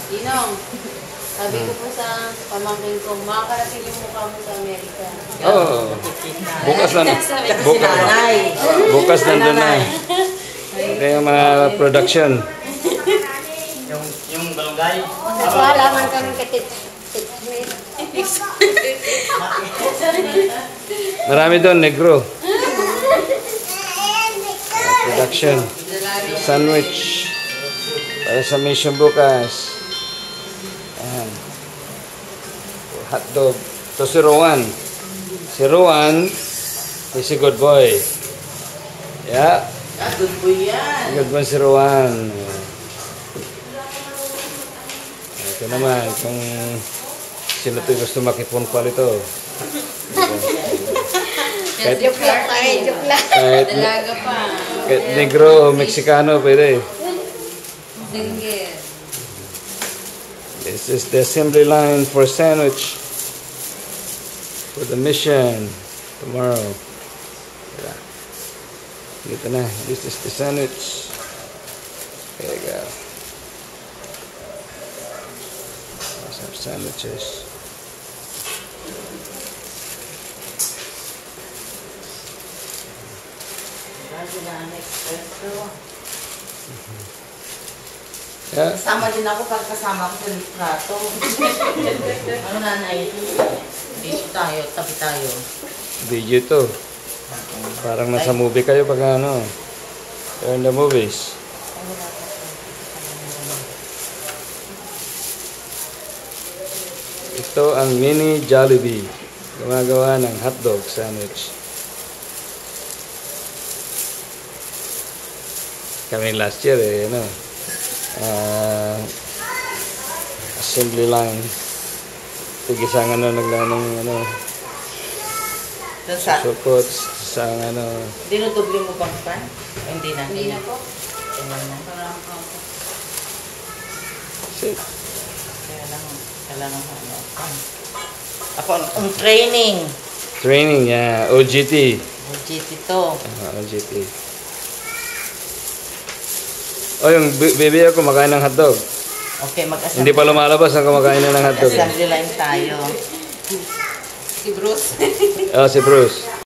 Ninong, sabi ko po sa pamangkin ko, makakarating yung mukha mo sa Amerika. Oh, bukas na. Bukas nandun na. Kaya mga production. Yung balunggay. Kasi halaman kami katit. Marami doon, negro. Production. Sandwich. Para sa mission bukas. Ayan. Hotdog. Ito si Rowan. Si Rowan is a good boy. Yeah. Good boy yan. Good boy si Rowan. Ito naman, kung sino ito gusto makipon pala ito. Joke lang tayo, joke lang. Dalaga pa. Kahit negro o Mexicano, pwede. Single. This is the assembly line for sandwich for the mission tomorrow. Yeah. Dito na. This is the sandwich. There you go. Let's have sandwiches. Yeah. Kasama din ako pag kasama ko sa litrato. Ano nanay? Dito tayo, tabi tayo. Video to. Parang nasa movie kayo pag ano. You're in the movies. Ito ang mini Jollibee. Gumagawa ng hotdog sandwich. Kami last year ano. Assembly line. Tigisang ano naglanong ano. Supot sa ano. Dinudoble mo bang pan? Hindi na. Hindi na po. Sit. Kailangan ano. Ako ang training. Training, yeah. OGT. GT to. OGT. Oh, yung baby ako kumakain ng hotdog. Okay, mag-assembly. Hindi pa lumalabas ang kumakain na ng hotdog. Assembly line tayo. Si Bruce. Oh, si Bruce.